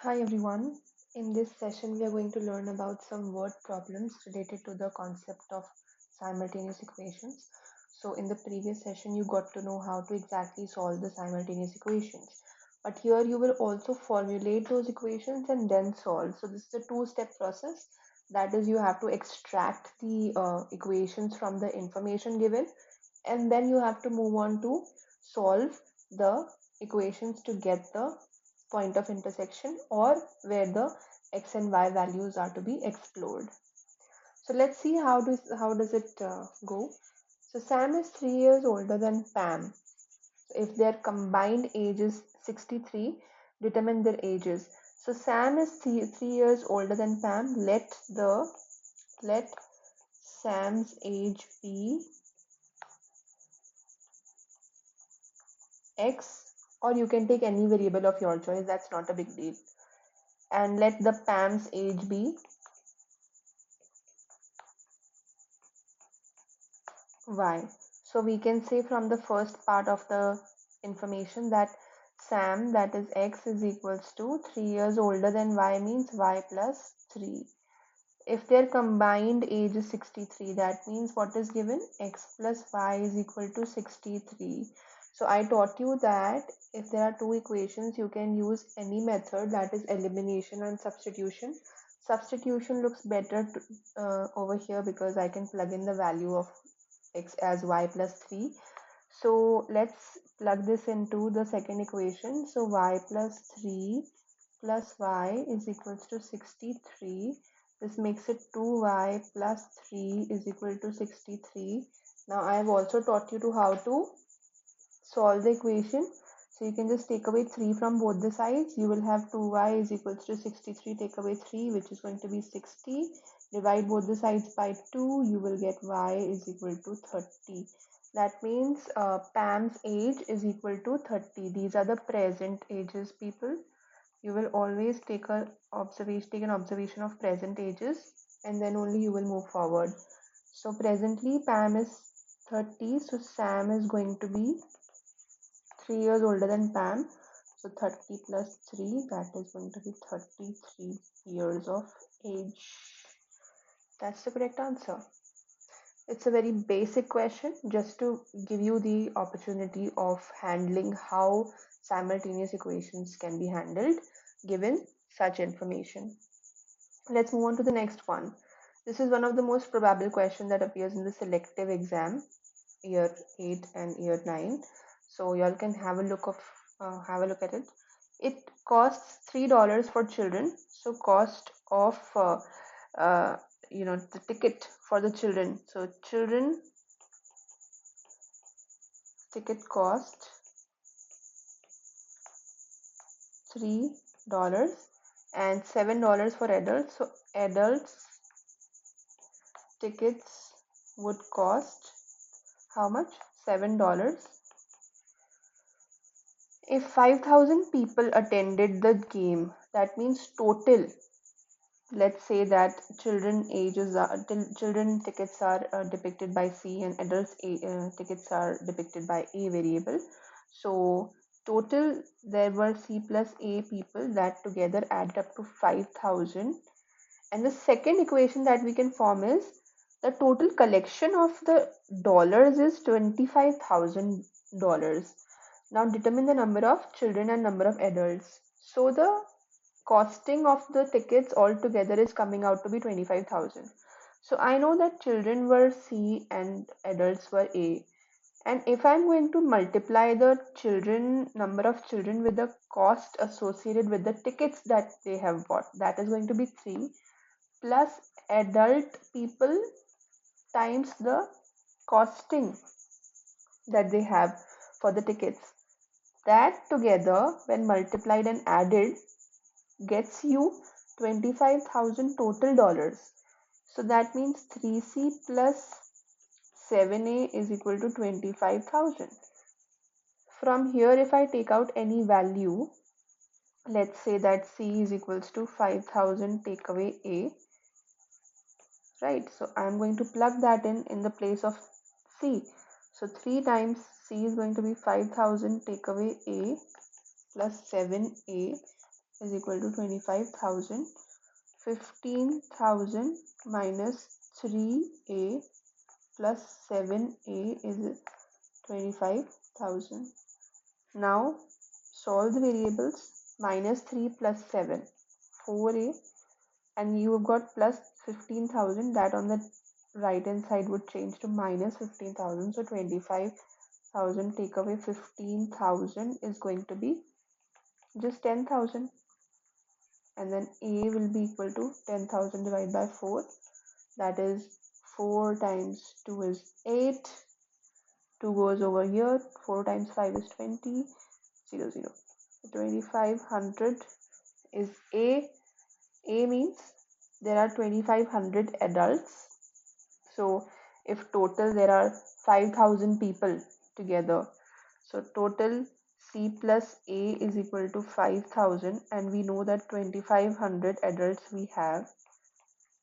Hi everyone. In this session, we are going to learn about some word problems related to the concept of simultaneous equations. So, in the previous session, you got to know how to exactly solve the simultaneous equations. But here, you will also formulate those equations and then solve. So, this is a two-step process. That is, you have to extract the equations from the information given, and then you have to move on to solve the equations to get the point of intersection or where the x and y values are to be explored. So let's see how does it go. So Sam is 3 years older than Pam. If their combined age is 63, determine their ages. So Sam is 3 years older than Pam. Let Sam's age be x, or you can take any variable of your choice. That's not a big deal. And let the Pam's age be y. So we can say from the first part of the information that Sam, that is x, is equals to 3 years older than y, means y plus 3. If their combined age is 63, that means what is given? X plus y is equal to 63. So I taught you that if there are two equations, you can use any method, that is elimination and substitution. Substitution looks better over here because I can plug in the value of x as y plus 3. So let's plug this into the second equation. So y plus 3 plus y is equals to 63. This makes it 2y plus 3 is equal to 63. Now I have also taught you to how to solve the equation. So you can just take away 3 from both the sides. You will have 2y is equals to 63. Take away 3, which is going to be 60. Divide both the sides by 2. You will get y is equal to 30. That means Pam's age is equal to 30. These are the present ages, people. You will always take an observation of present ages, and then only you will move forward. So presently Pam is 30, so Sam is going to be 3 years older than Pam. So 30 plus 3, that is going to be 33 years of age. That's the correct answer. It's a very basic question just to give you the opportunity of handling how simultaneous equations can be handled given such information. Let's move on to the next one. This is one of the most probable questions that appears in the selective exam, year 8 and year 9. So y'all can have a look at it. It costs $3 for children. So cost of uh, the ticket for the children. So children ticket cost $3 and $7 for adults. So adults tickets would cost how much? $7. If 5,000 people attended the game, that means total. Let's say that children tickets are depicted by C and adults tickets are depicted by A variable. So total there were C plus A people that together add up to 5,000. And the second equation that we can form is the total collection of the dollars is $25,000. Now determine the number of children and number of adults. So the costing of the tickets altogether is coming out to be 25,000. So I know that children were C and adults were A. And if I'm going to multiply the number of children with the cost associated with the tickets that they have bought, that is going to be 3 plus adult people times the costing that they have for the tickets. That together, when multiplied and added, gets you 25,000 total dollars. So that means 3C plus 7A is equal to 25,000. From here, if I take out any value, let's say that C is equals to 5,000 take away A, right? So I'm going to plug that in the place of C. So 3 times C is going to be 5,000 take away A plus 7A. is equal to 25,000. 15,000 minus 3a plus 7a is 25,000. Now solve the variables. Minus 3 plus 7, 4a, and you have got plus 15,000. That on the right hand side would change to minus 15,000. So 25,000 take away 15,000 is going to be just 10,000. And then a will be equal to 10,000 divided by 4. That is 4 times 2 is 8. 2 goes over here. 4 times 5 is 20. 0, 0. 2,500 is A. A means there are 2,500 adults. So if total there are 5,000 people together, so total C plus A is equal to 5,000, and we know that 2,500 adults we have.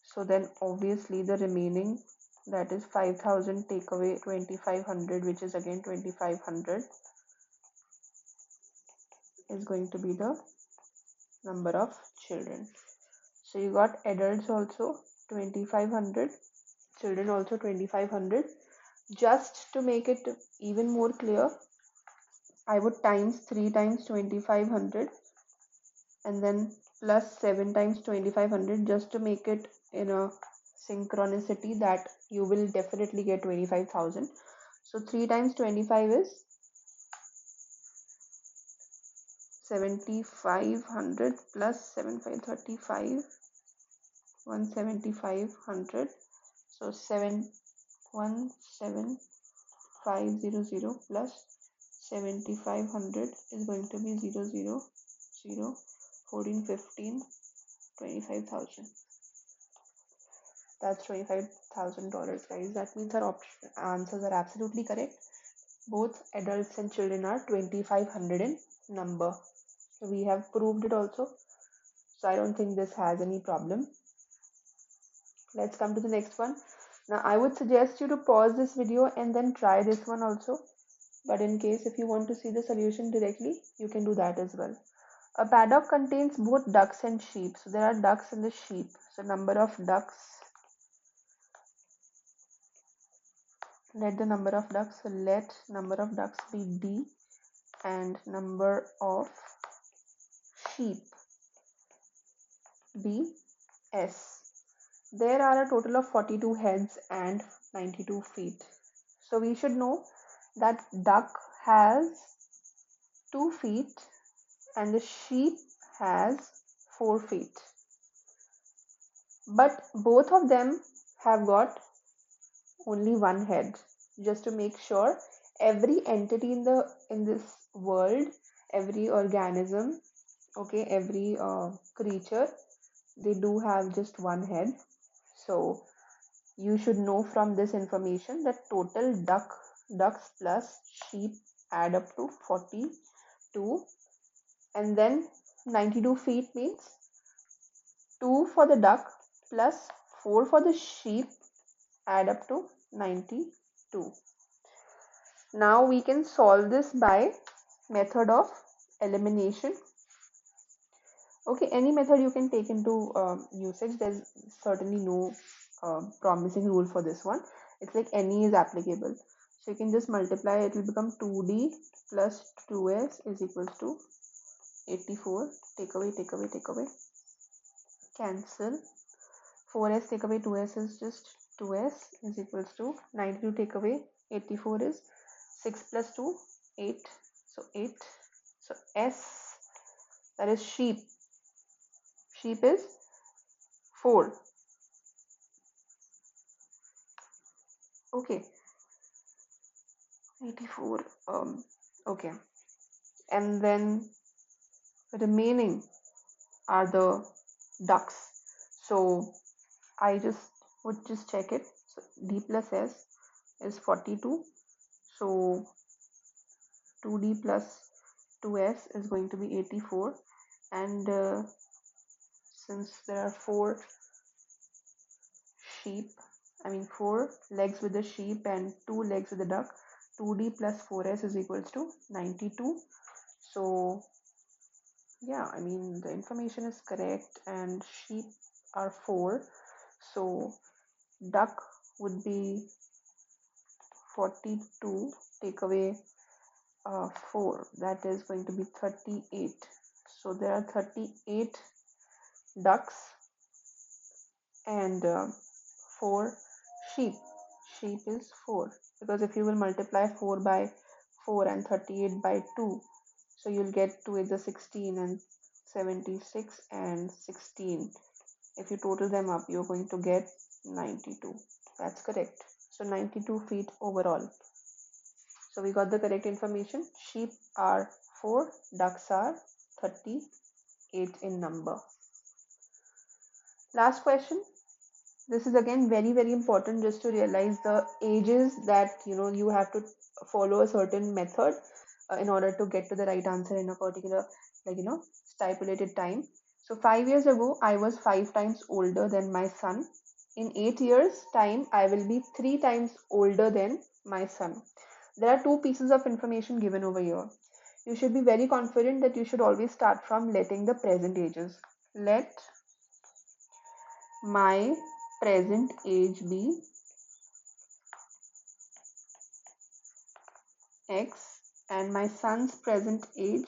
So then obviously the remaining, that is 5,000 take away 2,500, which is again 2,500, is going to be the number of children. So you got adults also 2,500, children also 2,500. Just to make it even more clear, I would times 3 times 2,500 and then plus 7 times 2,500, just to make it in a synchronicity that you will definitely get 25,000. So 3 times 25 is 7,500 plus 7,535, 1,7,500. So 7,17,500 plus 7,500 is going to be 0, 0, 0, 14, 15, 25,000. That's $25,000, guys. That means our answers are absolutely correct. Both adults and children are 2,500 in number. So we have proved it also. So I don't think this has any problem. Let's come to the next one. Now I would suggest you to pause this video and then try this one also. But in case if you want to see the solution directly, you can do that as well. A paddock contains both ducks and sheep. So there are ducks and the sheep. So number of ducks, let the number of ducks, so let number of ducks be D and number of sheep be S. There are a total of 42 heads and 92 feet. So we should know that duck has 2 feet and the sheep has 4 feet. But both of them have got only one head. Just to make sure, every entity in this world, every organism, okay, every creature, they do have just one head. So you should know from this information that total ducks plus sheep add up to 42, and then 92 feet means 2 for the duck plus 4 for the sheep add up to 92. Now we can solve this by method of elimination. Okay, any method you can take into usage. There's certainly no promising rule for this one. It's like any is applicable. So you can just multiply, it will become 2d plus 2s is equals to 84. Take away, take away, take away. Cancel. 4s take away 2s is just 2s is equals to 92. Take away 84 is 6 plus 2, 8. So 8. So s, that is sheep. Sheep is 4. Okay. 84. Okay. And then remaining are the ducks. So I would just check it. So d plus s is 42. So 2d plus 2s is going to be 84. And since there are 4 legs with the sheep and 2 legs with the duck, 2d plus 4s is equals to 92. So Yeah, I mean, the information is correct, and sheep are 4. So duck would be 42, take away 4, that is going to be 38. So there are 38 ducks and 4 sheep. Sheep is 4, because if you will multiply 4 by 4 and 38 by 2, so you'll get 2 is a 16 and 76 and 16. If you total them up, you're going to get 92. That's correct. So 92 feet overall. So we got the correct information. Sheep are 4, ducks are 38 in number. Last question. This is again very important, just to realize the ages that you have to follow a certain method in order to get to the right answer in a particular, stipulated time. So 5 years ago I was 5 times older than my son. In 8 years time I will be 3 times older than my son. There are two pieces of information given over here. You should be very confident that you should always start from letting the present ages. Let my present age be X and my son's present age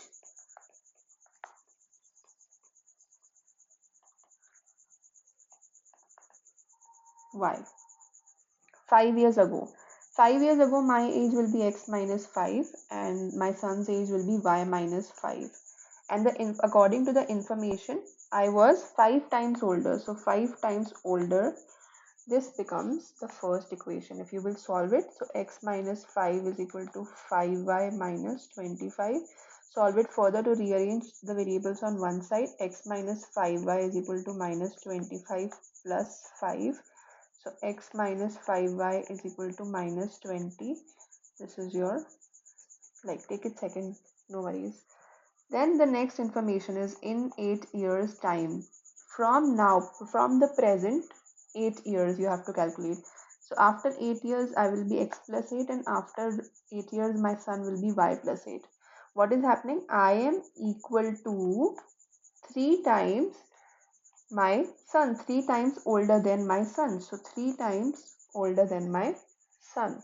Y. 5 years ago. 5 years ago, my age will be X minus 5 and my son's age will be Y minus 5. And according to the information, I was 5 times older. So 5 times older, this becomes the first equation. If you will solve it, so X minus 5 is equal to 5Y minus 25. Solve it further to rearrange the variables on one side. X minus 5Y is equal to minus 25 plus 5. So X minus 5Y is equal to minus 20. This is your, take it second, no worries. Then the next information is in 8 years time. From now, from the present, 8 years you have to calculate. So after 8 years I will be X plus 8, and after 8 years my son will be Y plus 8. What is happening? I am equal to 3 times my son, 3 times older than my son. So 3 times older than my son.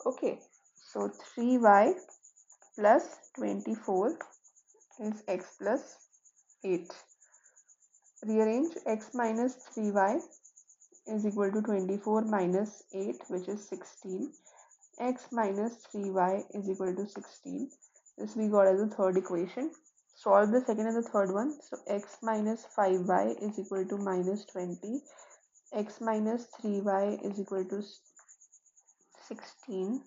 Okay, so 3Y plus 24 is X plus 8. Rearrange. X minus 3Y is equal to 24 minus 8, which is 16. X minus 3Y is equal to 16. This we got as the third equation. Solve the second and the third one. So X minus 5Y is equal to minus 20. X minus 3Y is equal to 16.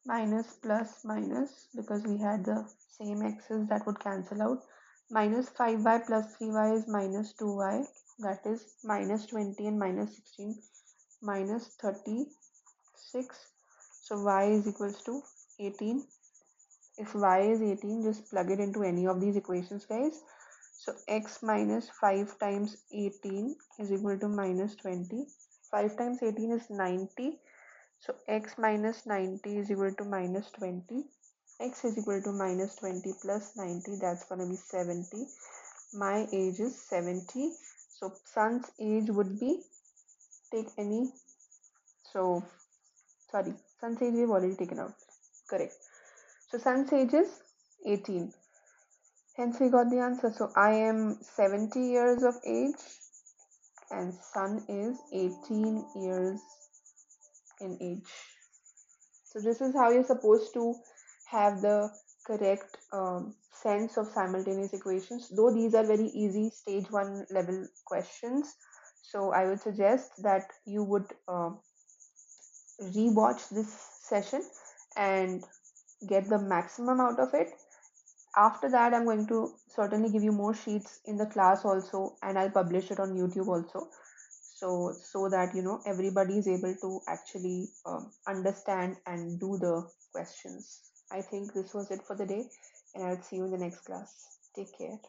Minus plus minus, because we had the same x's, that would cancel out. Minus 5y plus 3y is minus 2y, that is minus 20 and minus 16, minus 36. So y is equals to 18. If y is 18, just plug it into any of these equations, guys. So x minus 5 times 18 is equal to minus 20. 5 times 18 is 90. So x minus 90 is equal to minus 20. X is equal to minus 20 plus 90, that's going to be 70. My age is 70. So son's age would be, take any, so sorry, son's age we've already taken out. Correct. So son's age is 18. Hence we got the answer. So I am 70 years of age and son is 18 years in age. So this is how you're supposed to have the correct sense of simultaneous equations. Though these are very easy stage 1 level questions, so I would suggest that you would re-watch this session and get the maximum out of it. After that, I'm going to certainly give you more sheets in the class also, and I'll publish it on YouTube also, so that everybody is able to actually understand and do the questions. I think this was it for the day, and I'll see you in the next class. Take care.